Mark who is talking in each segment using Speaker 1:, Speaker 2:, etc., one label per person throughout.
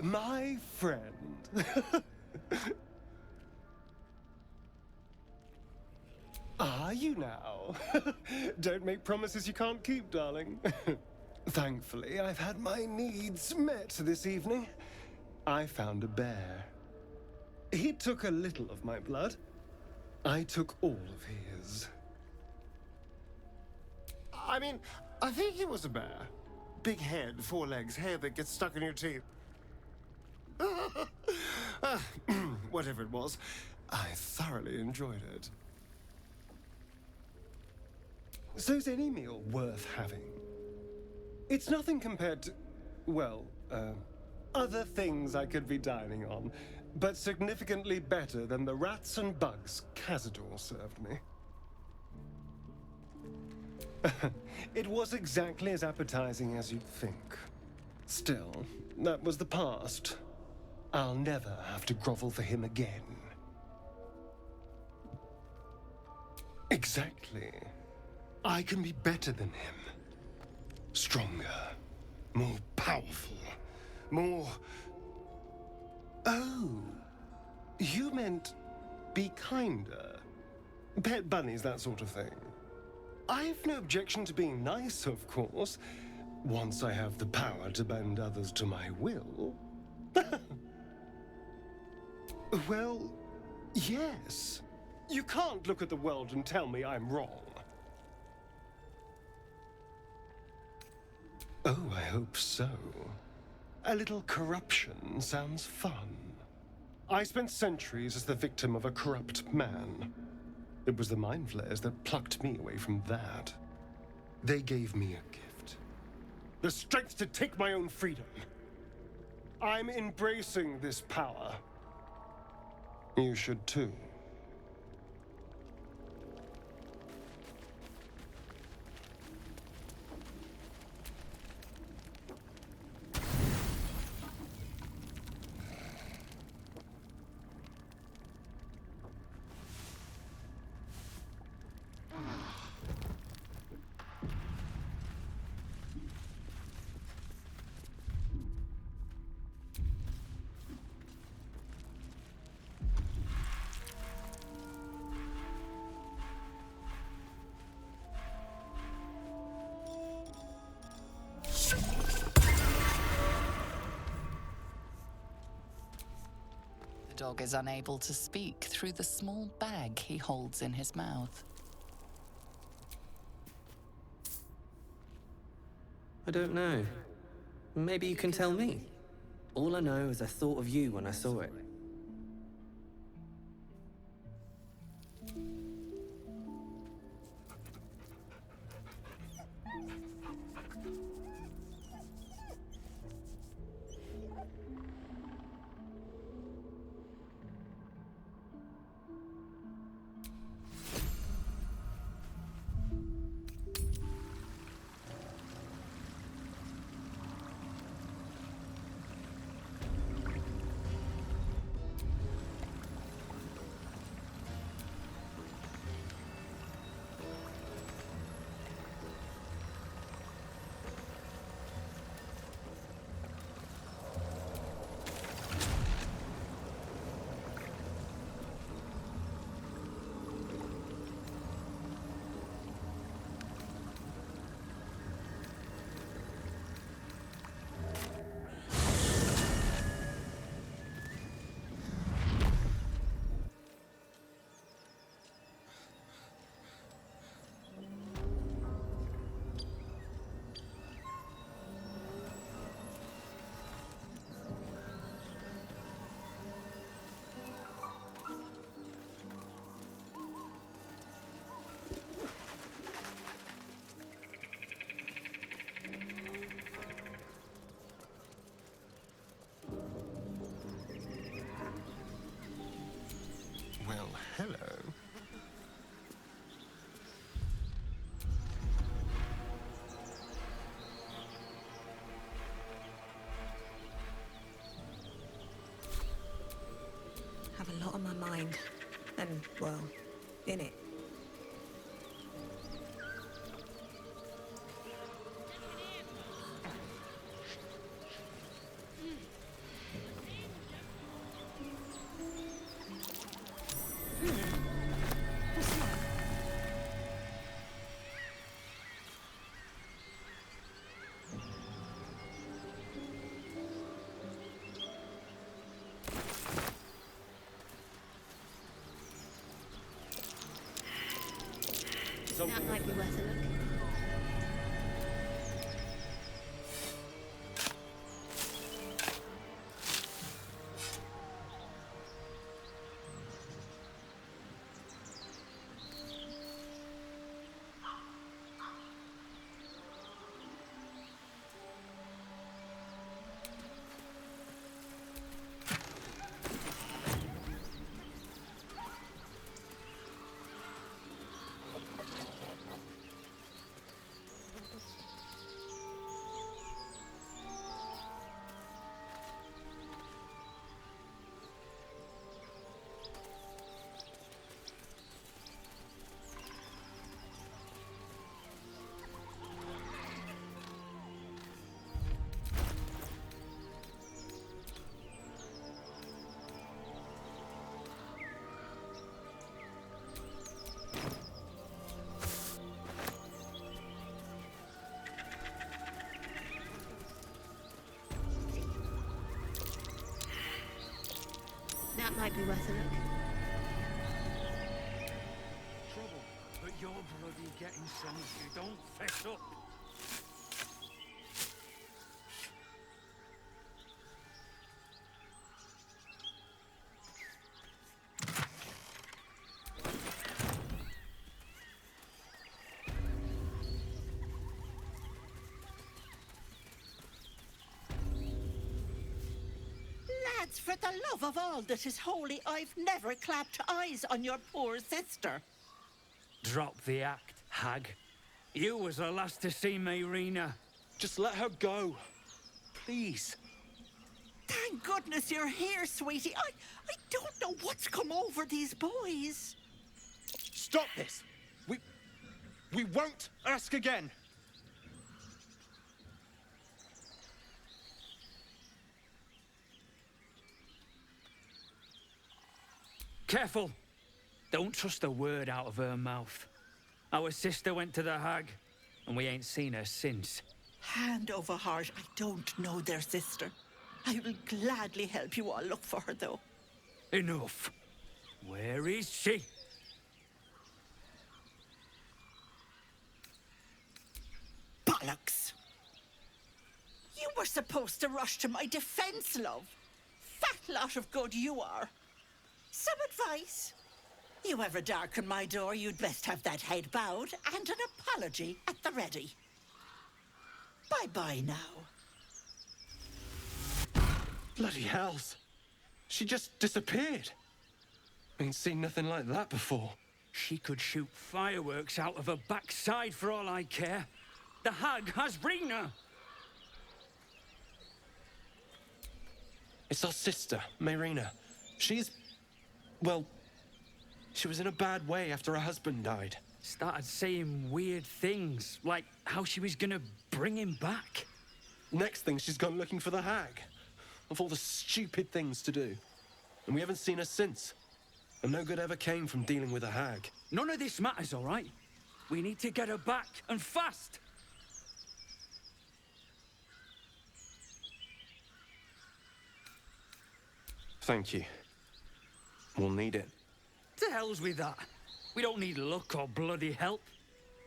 Speaker 1: My friend. Are you now? Don't make promises you can't keep, darling. Thankfully, I've had my needs met this evening. I found a bear. He took a little of my blood. I took all of his.
Speaker 2: I mean, I think it was a bear. Big head, 4 legs, hair that gets stuck in your teeth. Whatever it was, I thoroughly enjoyed it.
Speaker 1: So's any meal worth having. It's nothing compared to, well, other things I could be dining on, but significantly better than the rats and bugs Cazador served me. It was exactly as appetizing as you'd think. Still, that was the past. I'll never have to grovel for him again. Exactly. I can be better than him. Stronger. More powerful. More... Oh. You meant be kinder. Pet bunnies, that sort of thing. I've no objection to being nice, of course, once I have the power to bend others to my will. Well, yes. You can't look at the world and tell me I'm wrong. Oh, I hope so. A little corruption sounds fun. I spent centuries as the victim of a corrupt man. It was the mind flayers that plucked me away from that. They gave me a gift. The strength to take my own freedom. I'm embracing this power. You should too.
Speaker 3: The dog is unable to speak through the small bag he holds in his mouth.
Speaker 4: I don't know. Maybe you can tell me. All I know is I thought of you when I saw it.
Speaker 1: Well, hello.
Speaker 5: Have a lot on my mind. And, well, in it.
Speaker 6: worth a look. That might be worth a look.
Speaker 7: Trouble, but you're bloody getting some if you don't fess up.
Speaker 8: Lads, for the love of all that is holy, I've never clapped eyes on your poor sister.
Speaker 7: Drop the act, hag. You was the last to see Mayrina.
Speaker 9: Just let her go. Please.
Speaker 8: Thank goodness you're here, sweetie. I don't know what's come over these boys.
Speaker 9: Stop this. We won't ask again.
Speaker 7: Careful. Don't trust a word out of her mouth. Our sister went to the hag, and we ain't seen her since.
Speaker 8: Hand over heart, I don't know their sister. I will gladly help you all look for her, though.
Speaker 7: Enough. Where is she?
Speaker 8: Bollocks! You were supposed to rush to my defense, love. Fat lot of good you are. Some advice? You ever darken my door, you'd best have that head bowed and an apology at the ready. Bye-bye now.
Speaker 9: Bloody hells. She just disappeared. Ain't seen nothing like that before.
Speaker 7: She could shoot fireworks out of her backside for all I care. The hag has Rena.
Speaker 9: It's our sister, Mayrina. She's... well... she was in a bad way after her husband died.
Speaker 7: Started saying weird things, like how she was gonna bring him back.
Speaker 9: Next thing, she's gone looking for the hag. Of all the stupid things to do. And we haven't seen her since. And no good ever came from dealing with a hag.
Speaker 7: None of this matters, all right? We need to get her back, and fast!
Speaker 9: Thank you. We'll need it.
Speaker 7: To hell's with that. We don't need luck or bloody help.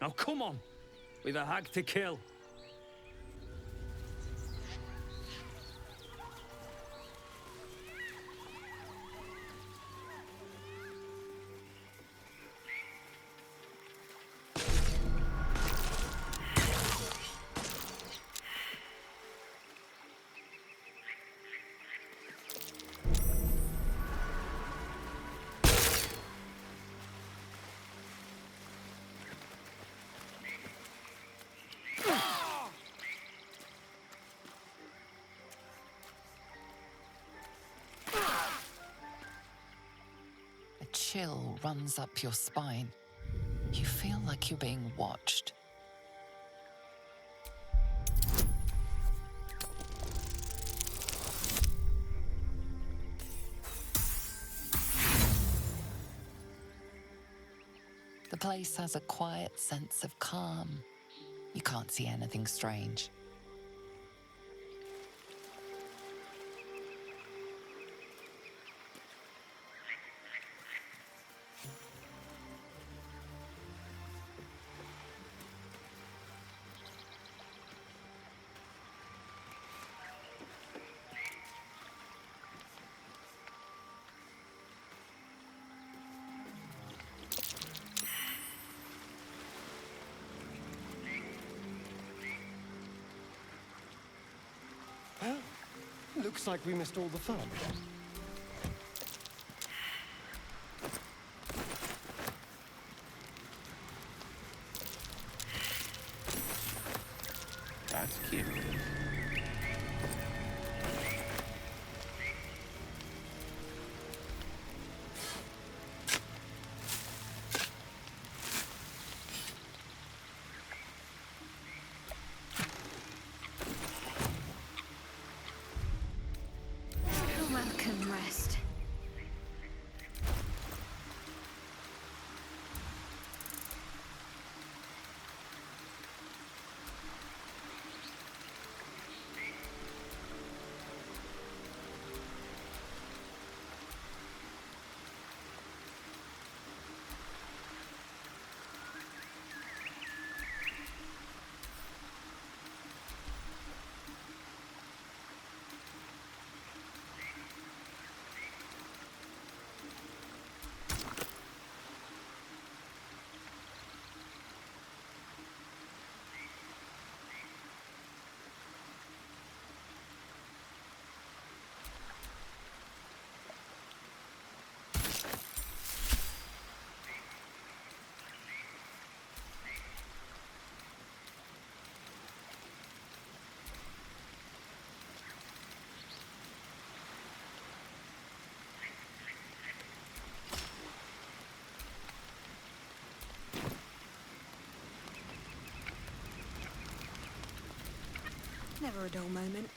Speaker 7: Now come on, with a hag to kill.
Speaker 3: A chill runs up your spine. You feel like you're being watched. The place has a quiet sense of calm. You can't see anything strange.
Speaker 1: Looks like we missed all the fun.
Speaker 10: That's cute.
Speaker 6: Welcome, rest.
Speaker 5: Never a dull moment.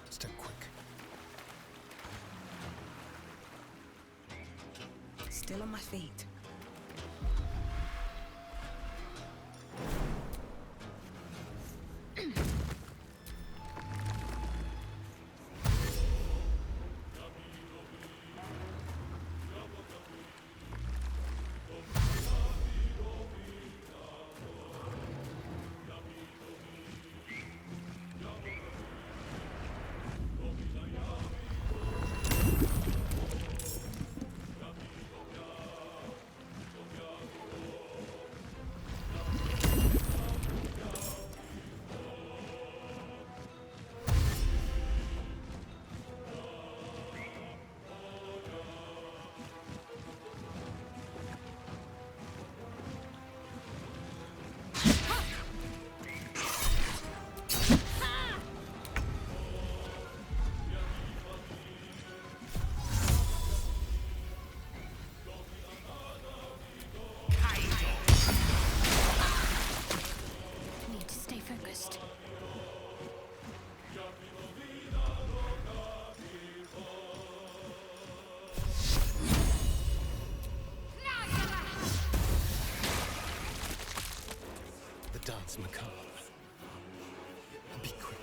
Speaker 1: Step quick.
Speaker 5: Still on my feet.
Speaker 9: It's macabre. Be quick.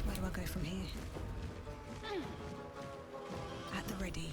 Speaker 5: Where do I go from here? At the ready.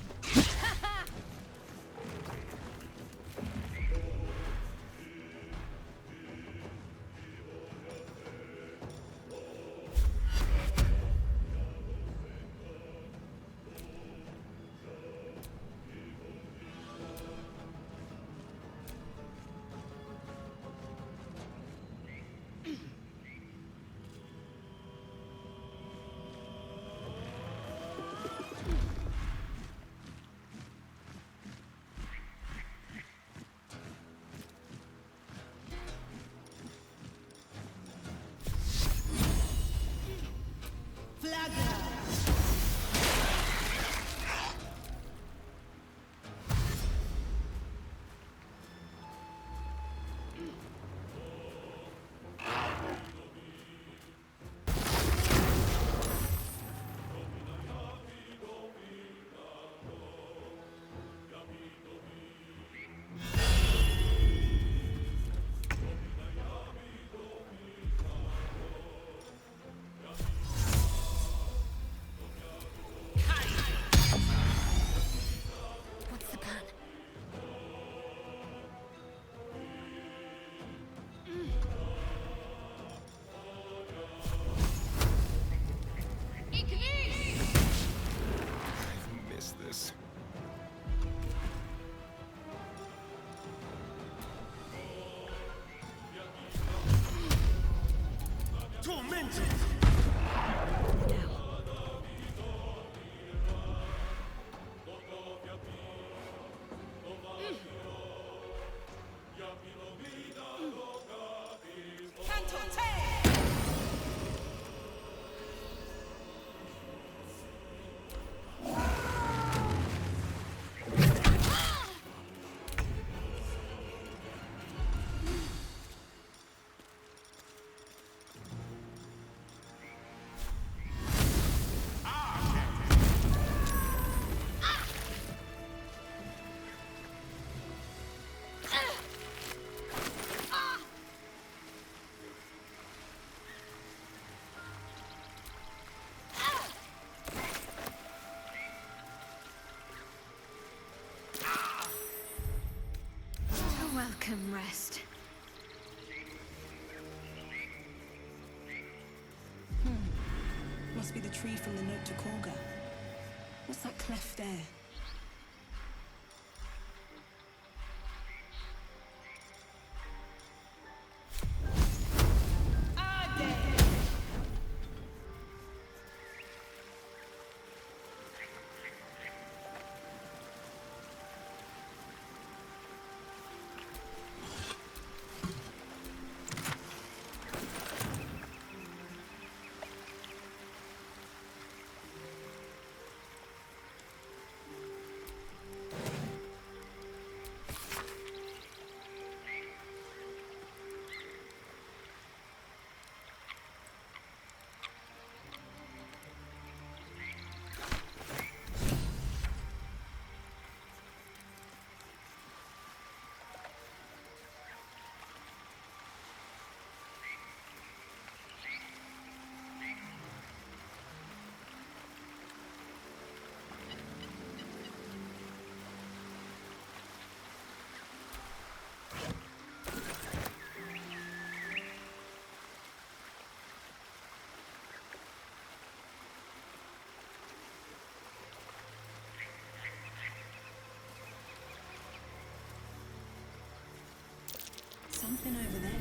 Speaker 6: What's the plan?
Speaker 1: I've missed this.
Speaker 2: Tormented!
Speaker 6: A welcome rest.
Speaker 5: Must be the tree from the note to Kagha. What's that cleft there? Something over there.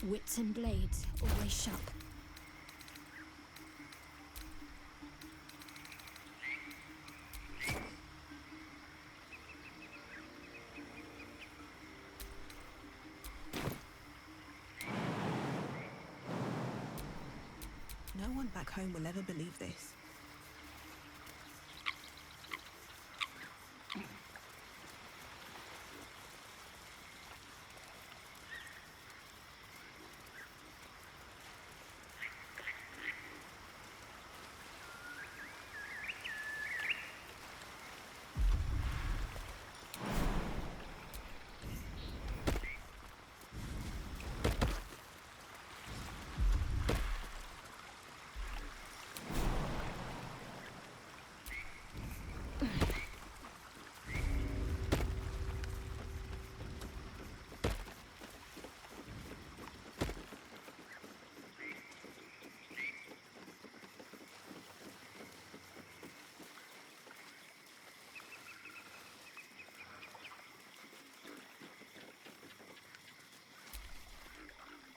Speaker 6: wits and blades, always sharp.
Speaker 5: No one back home will ever believe this.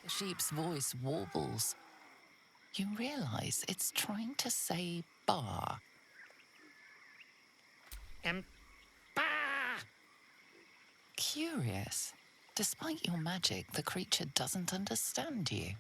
Speaker 3: The sheep's voice warbles. You realize it's trying to say bar.
Speaker 7: Bah!
Speaker 3: Curious. Despite your magic, the creature doesn't understand you.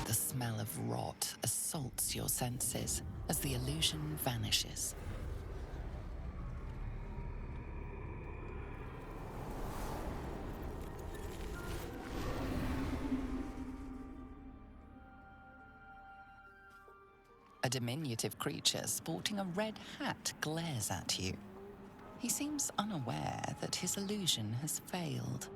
Speaker 3: The smell of rot assaults your senses as the illusion vanishes. A diminutive creature sporting a red hat glares at you. He seems unaware that his illusion has failed.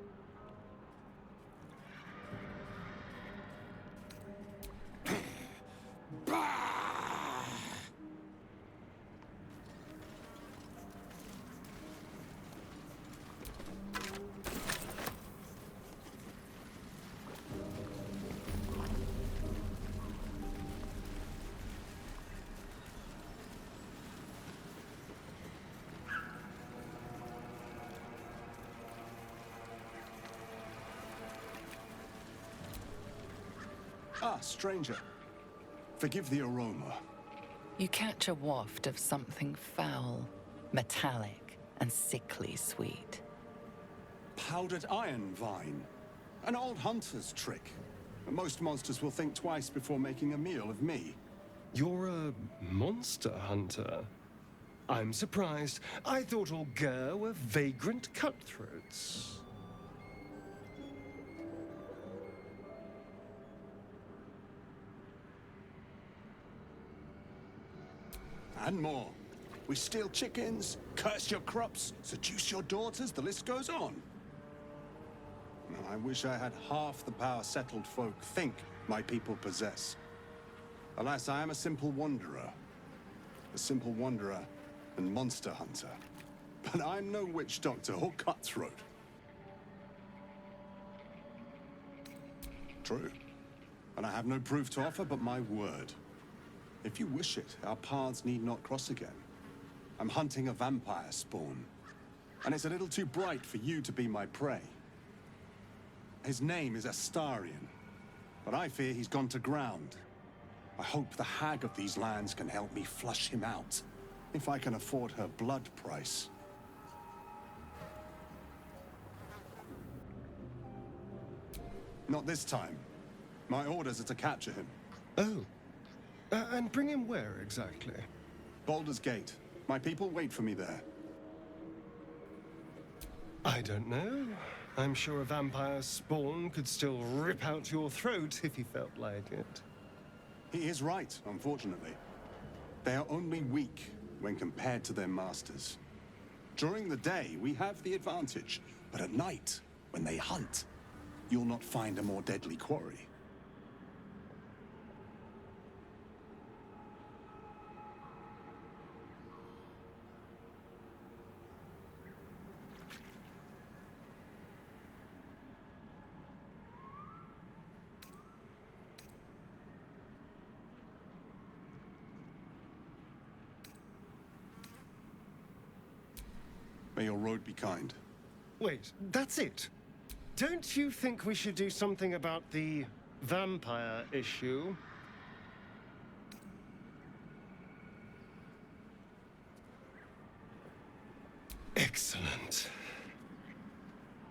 Speaker 10: Ah, stranger. Forgive the aroma.
Speaker 3: You catch a waft of something foul, metallic, and sickly sweet.
Speaker 10: Powdered iron vine. An old hunter's trick. Most monsters will think twice before making a meal of me.
Speaker 1: You're a monster hunter. I'm surprised. I thought all Ger were vagrant cutthroats.
Speaker 10: And more. We steal chickens, curse your crops, seduce your daughters, the list goes on. I wish I had half the power settled folk think my people possess. Alas, I am a simple wanderer. A simple wanderer and monster hunter. But I'm no witch doctor or cutthroat. True. And I have no proof to offer but my word. If you wish it, our paths need not cross again. I'm hunting a vampire spawn, and it's a little too bright for you to be my prey. His name is Astarion, but I fear he's gone to ground. I hope the hag of these lands can help me flush him out, if I can afford her blood price. Not this time. My orders are to capture him.
Speaker 1: Oh, And bring him where exactly?
Speaker 10: Baldur's Gate. My people wait for me there.
Speaker 1: I don't know. I'm sure a vampire spawn could still rip out your throat if he felt like it.
Speaker 10: He is right, unfortunately. They are only weak when compared to their masters. During the day, we have the advantage, but at night, when they hunt, you'll not find a more deadly quarry. May your road be kind.
Speaker 1: Wait, that's it? Don't you think we should do something about the vampire issue? Excellent.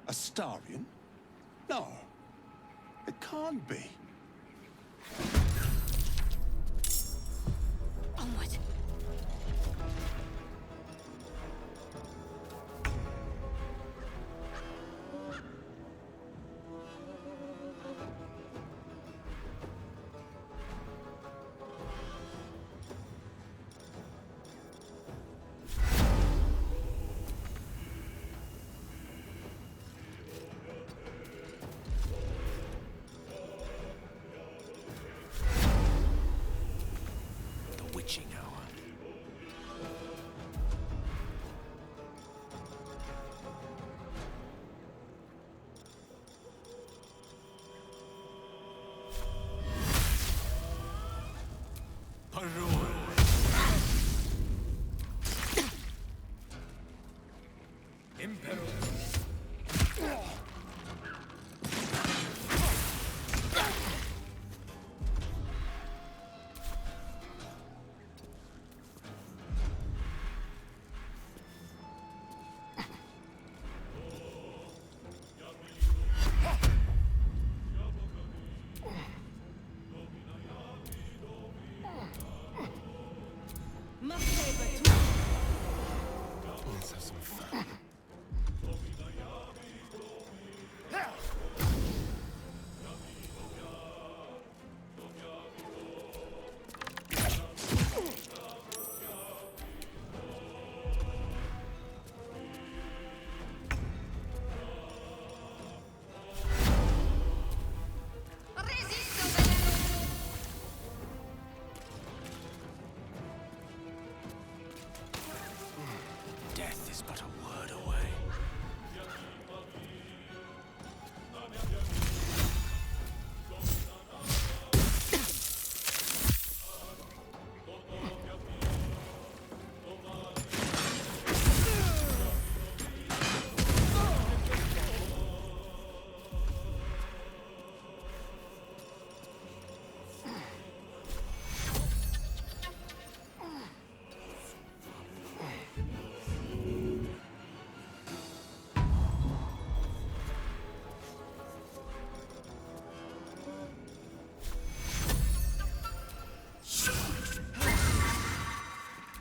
Speaker 10: Astarion? No. It can't be.
Speaker 6: Onward.
Speaker 11: Witching hour.
Speaker 1: Let's have some fun.
Speaker 11: Death is but a word away.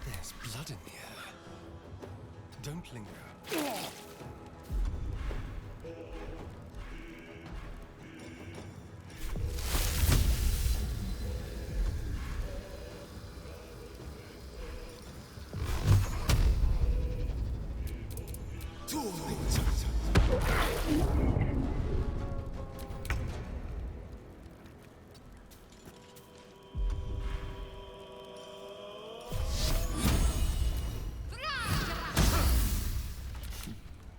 Speaker 1: There's blood in the air. Don't linger.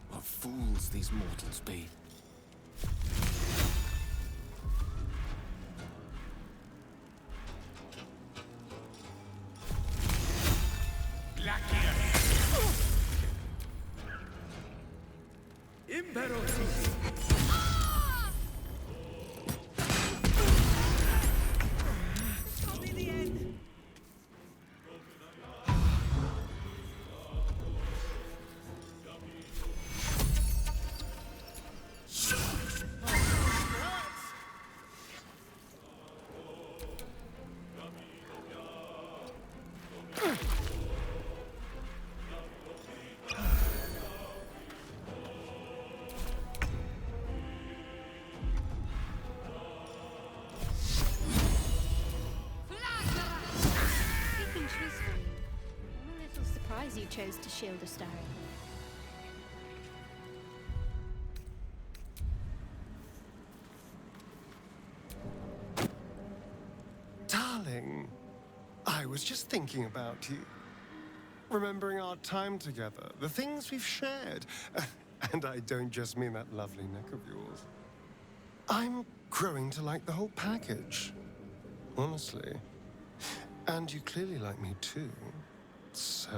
Speaker 11: What fools these mortals be.
Speaker 6: he chose to shield Astarion.
Speaker 1: Darling, I was just thinking about you. Remembering our time together, the things we've shared. And I don't just mean that lovely neck of yours. I'm growing to like the whole package. Honestly. And you clearly like me too. So...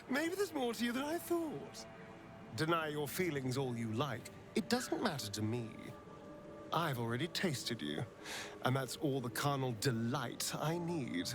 Speaker 1: Maybe there's more to you than I thought. Deny your feelings all you like. It doesn't matter to me. I've already tasted you, and that's all the carnal delight I need.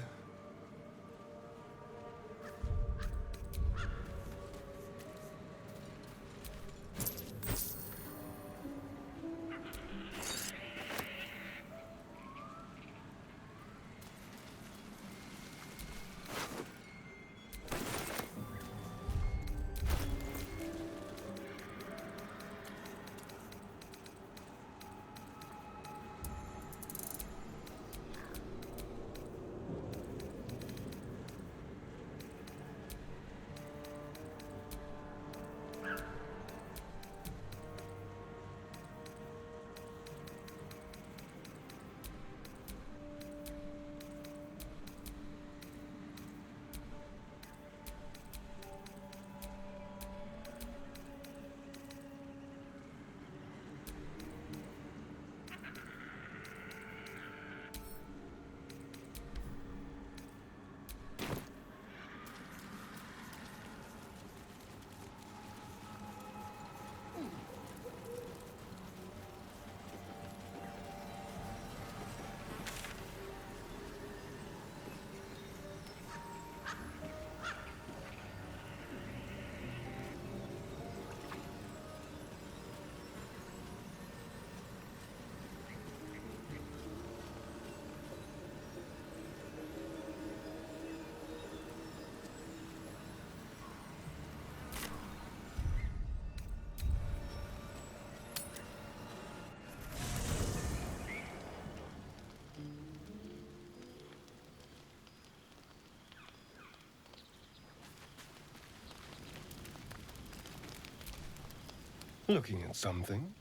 Speaker 1: Looking at something?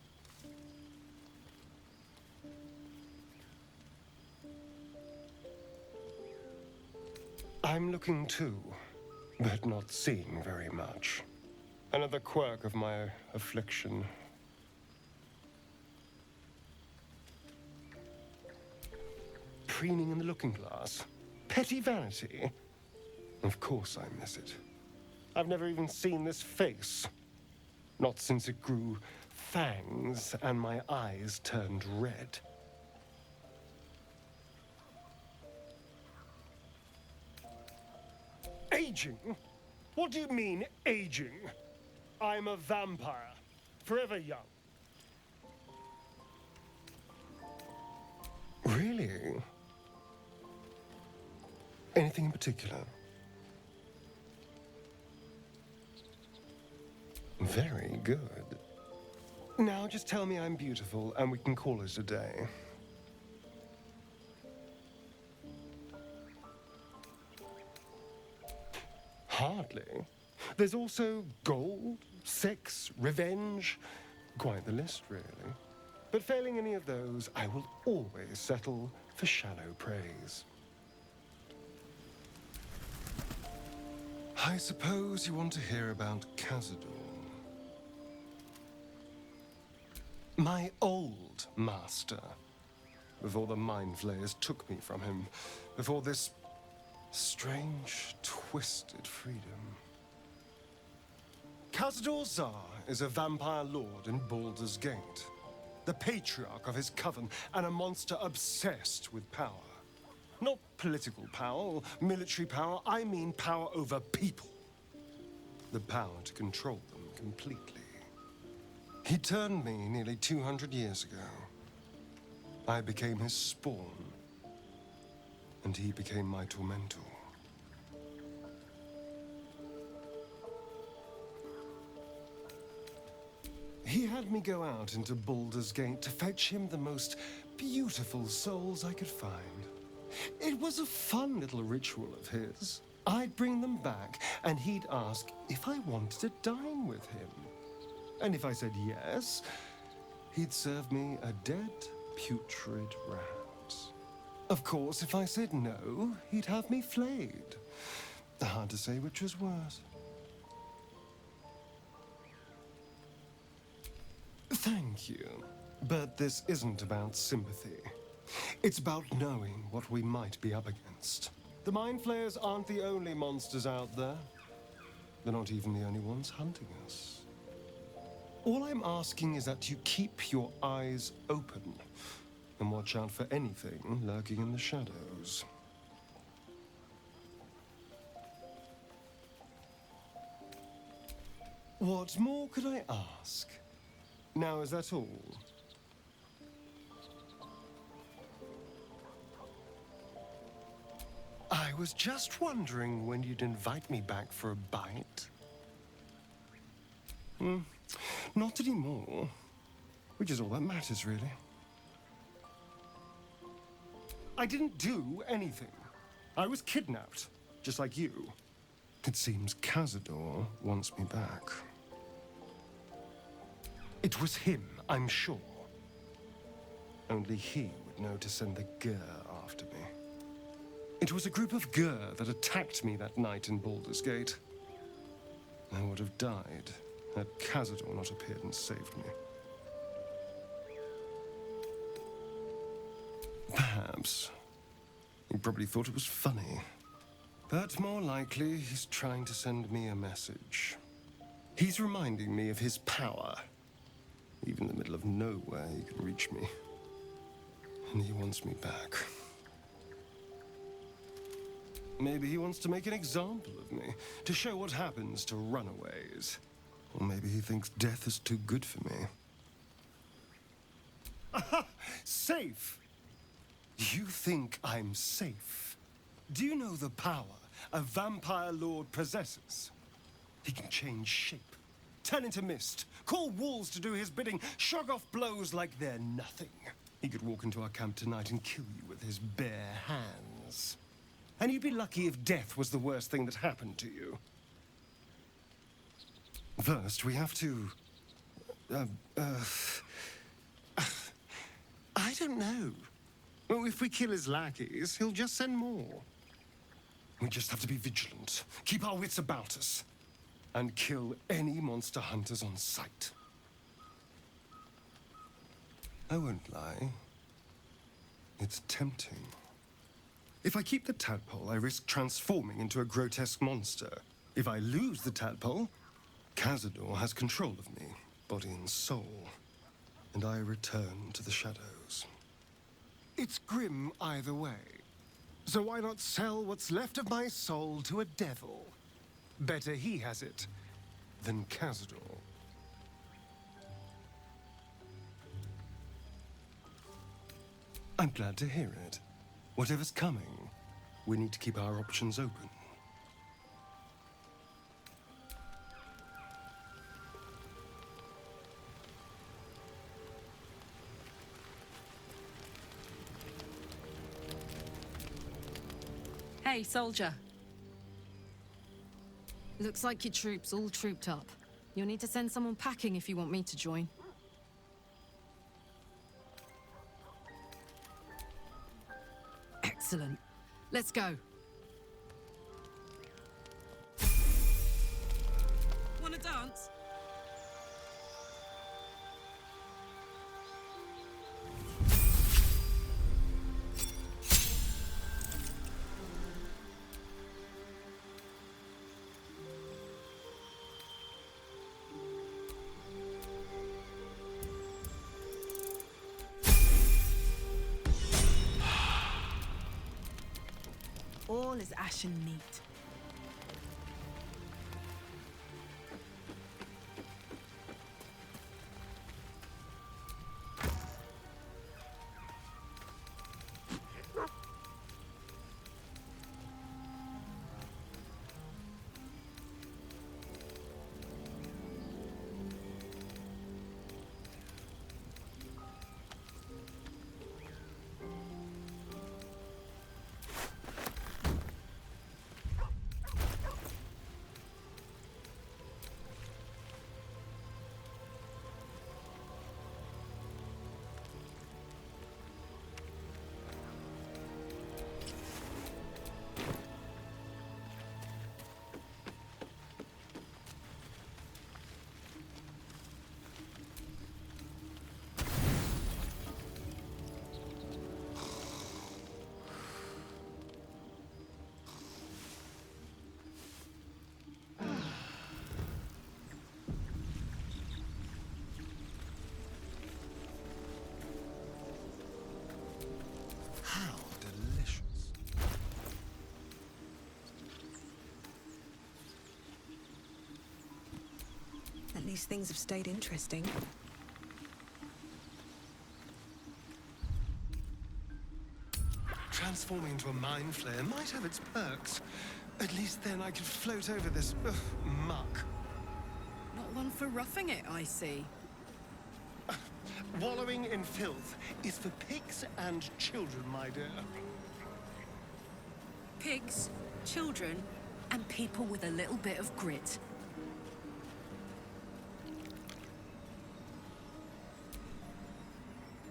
Speaker 1: I'm looking too, but not seeing very much. Another quirk of my affliction. Preening in the looking glass? Petty vanity? Of course I miss it. I've never even seen this face. Not since it grew fangs and my eyes turned red. Aging? What do you mean, aging? I'm a vampire. Forever young. Really? Anything in particular? Very good. Now just tell me I'm beautiful and we can call it a day. Hardly. There's also gold, sex, revenge. Quite the list, really. But failing any of those, I will always settle for shallow praise. I suppose you want to hear about Khazad-dûm. My old master. Before the Mind Flayers took me from him. Before this strange, twisted freedom. Khazad-dûm is a vampire lord in Baldur's Gate. The patriarch of his coven and a monster obsessed with power. Not political power or military power, I mean power over people. The power to control them completely. He turned me nearly 200 years ago. I became his spawn, and he became my tormentor. He had me go out into Baldur's Gate to fetch him the most beautiful souls I could find. It was a fun little ritual of his. I'd bring them back, and he'd ask if I wanted to dine with him. And if I said yes, he'd serve me a dead, putrid rat. Of course, if I said no, he'd have me flayed. Hard to say which was worse. Thank you. But this isn't about sympathy. It's about knowing what we might be up against. The Mind Flayers aren't the only monsters out there. They're not even the only ones hunting us. All I'm asking is that you keep your eyes open and watch out for anything lurking in the shadows. What more could I ask? Now, is that all? I was just wondering when you'd invite me back for a bite. Not anymore. Which is all that matters, really. I didn't do anything. I was kidnapped, just like you. It seems Cazador wants me back. It was him, I'm sure. Only he would know to send the Gur after me. It was a group of Gur that attacked me that night in Baldur's Gate. I would have died had Cazador not appeared and saved me. Perhaps. He probably thought it was funny. But more likely, he's trying to send me a message. He's reminding me of his power. Even in the middle of nowhere, he can reach me. And he wants me back. Maybe he wants to make an example of me, to show what happens to runaways. Or maybe he thinks death is too good for me. Aha! Safe! You think I'm safe? Do you know the power a vampire lord possesses? He can change shape, turn into mist, call wolves to do his bidding, shrug off blows like they're nothing. He could walk into our camp tonight and kill you with his bare hands. And you'd be lucky if death was the worst thing that happened to you. First, we have to... I don't know. Well, if we kill his lackeys, he'll just send more. We just have to be vigilant, keep our wits about us, and kill any monster hunters on sight. I won't lie. It's tempting. If I keep the tadpole, I risk transforming into a grotesque monster. If I lose the tadpole, Cazador has control of me, body and soul, and I return to the shadows. It's grim either way. So why not sell what's left of my soul to a devil? Better he has it than Cazador. I'm glad to hear it. Whatever's coming, we need to keep our options open.
Speaker 12: Hey, soldier. Looks like your troops all trooped up. You'll need to send someone packing if you want me to join. Excellent. Let's go. Wanna dance?
Speaker 5: All is ashen neat. least things have stayed interesting.
Speaker 1: Transforming into a mind flayer might have its perks. At least then I could float over this muck.
Speaker 12: Not one for roughing it, I see.
Speaker 1: Wallowing in filth is for pigs and children, my dear.
Speaker 12: Pigs, children, and people with a little bit of grit.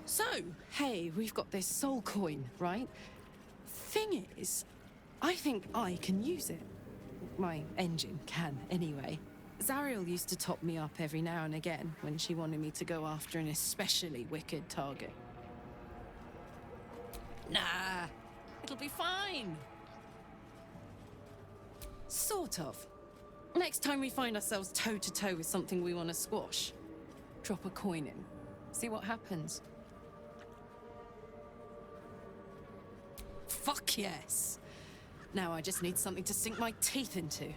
Speaker 12: So, hey, we've got this soul coin, right? Thing is, I think I can use it. My engine can, anyway. Zariel used to top me up every now and again when she wanted me to go after an especially wicked target. Nah, it'll be fine. Sort of. Next time we find ourselves toe-to-toe with something we want to squash, drop a coin in. See what happens. Fuck yes. Now I just need something to sink my teeth into.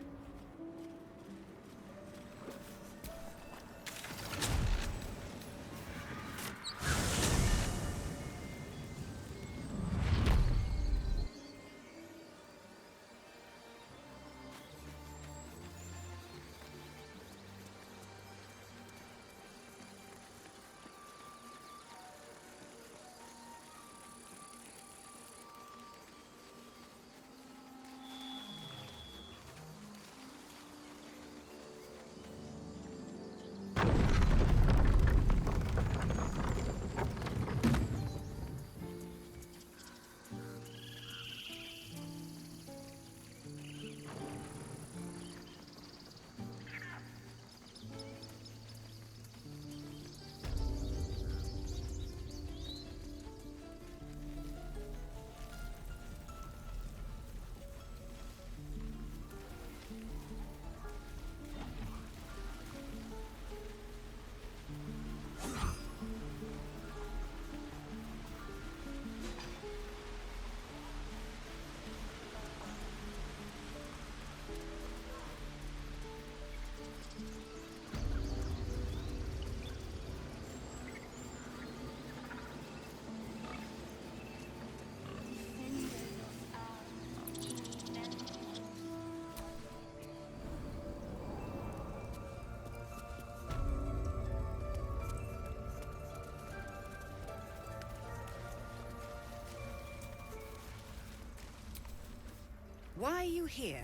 Speaker 13: Why are you here?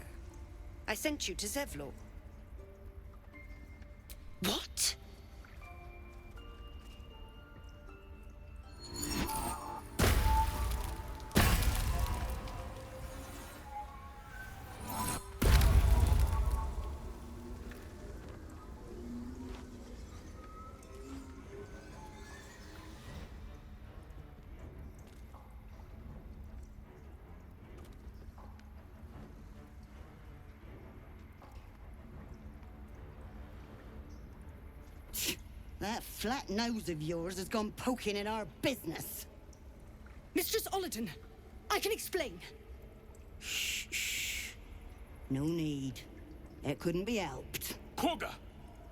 Speaker 13: I sent you to Zevlor.
Speaker 8: What? That flat nose of yours has gone poking in our business.
Speaker 12: Mistress Olladin, I can explain.
Speaker 8: Shh. No need. It couldn't be helped.
Speaker 11: Kagha!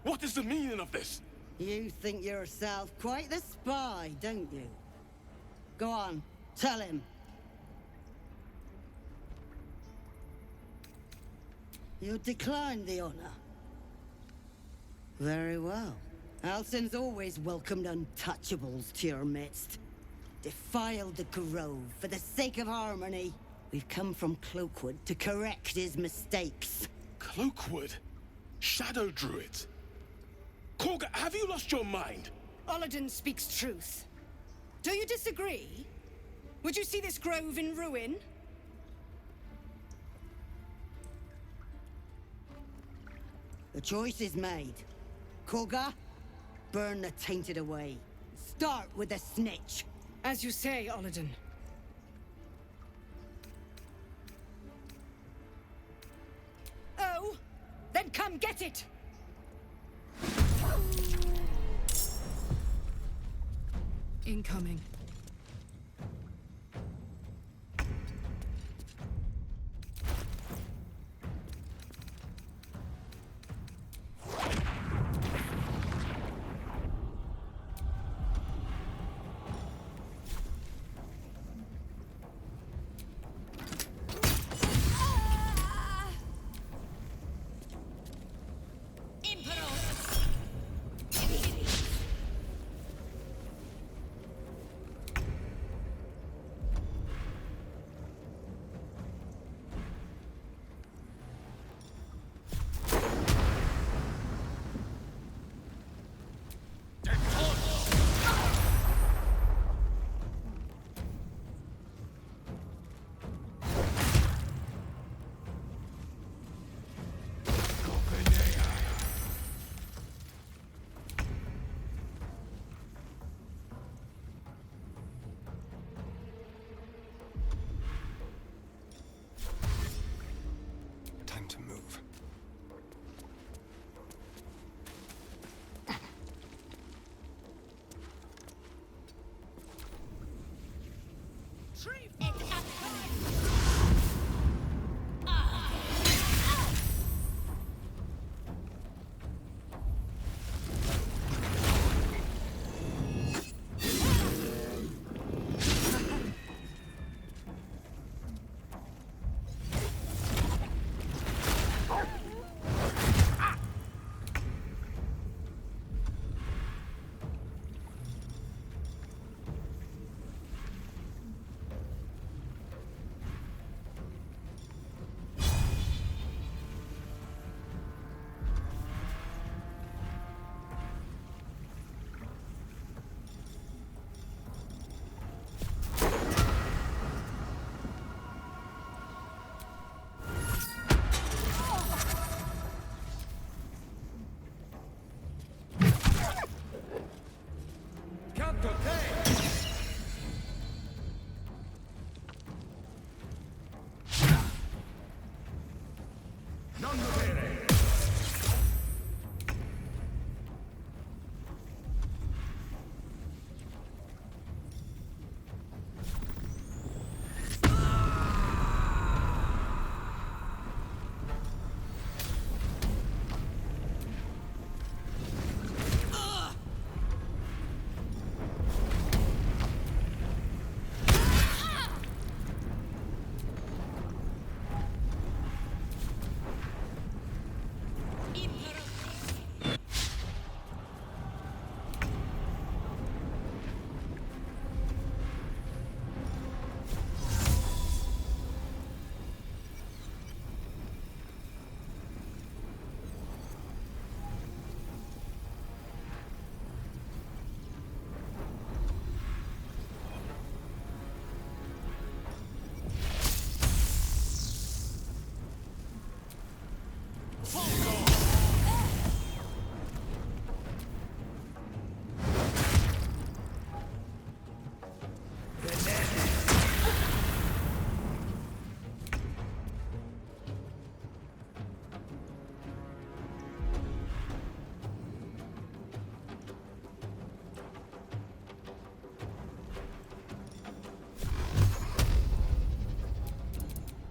Speaker 11: What is the meaning of this?
Speaker 8: You think yourself quite the spy, don't you? Go on, tell him. You declined the honor. Very well. Alcin's always welcomed untouchables to your midst. Defiled the grove for the sake of harmony. We've come from Cloakwood to correct his mistakes.
Speaker 11: Cloakwood? Shadowdruits? Kagha, have you lost your mind?
Speaker 12: Olladin speaks truth. Do you disagree? Would you see this grove in ruin?
Speaker 8: The choice is made. Kagha, burn the tainted away. Start with the snitch.
Speaker 12: As you say, Olladin. Oh, then come get it! Incoming.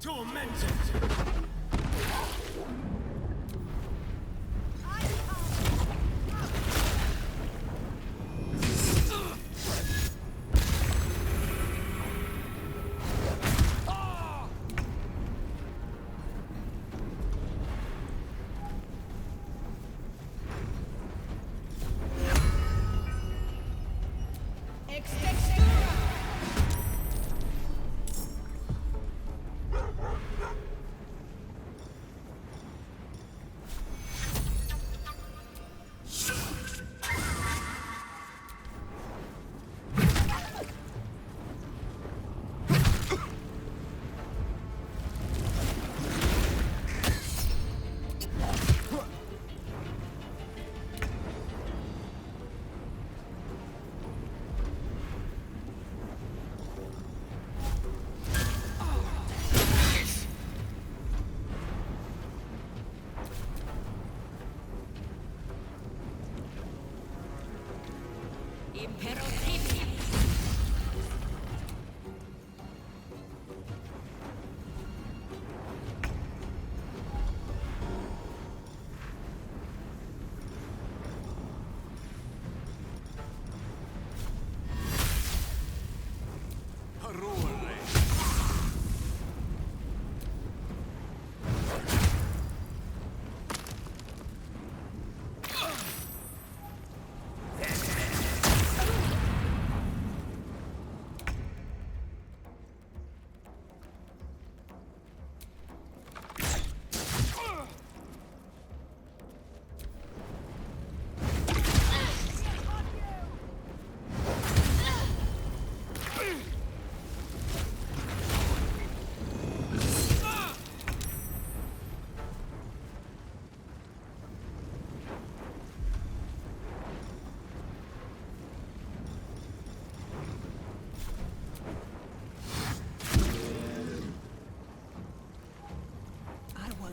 Speaker 2: Tormented!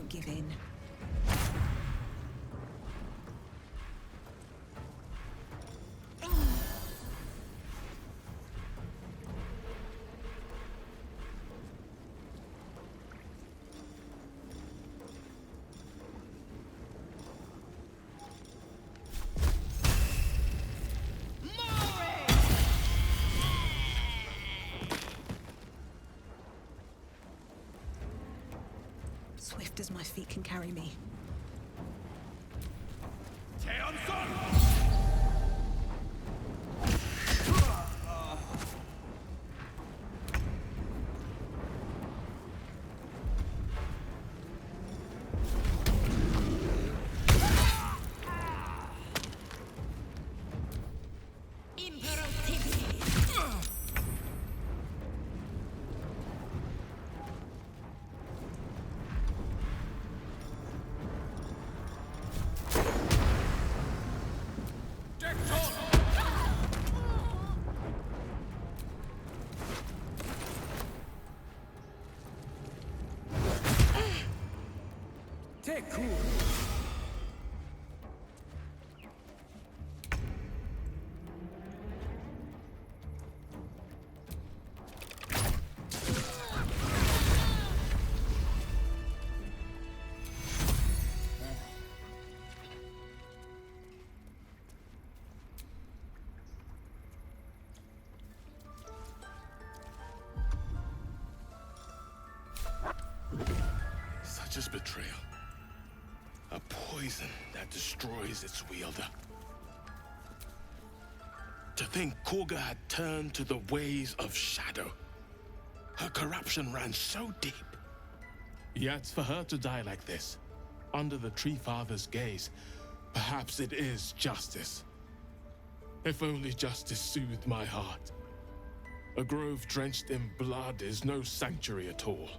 Speaker 5: Give in. Swift as my feet can carry me.
Speaker 7: Stay cool.
Speaker 11: Such as betrayal. A poison that destroys its wielder. To think Kagha had turned to the ways of Shadow. Her corruption ran so deep. Yet for her to die like this, under the Tree Father's gaze, perhaps it is justice. If only justice soothed my heart. A grove drenched in blood is no sanctuary at all.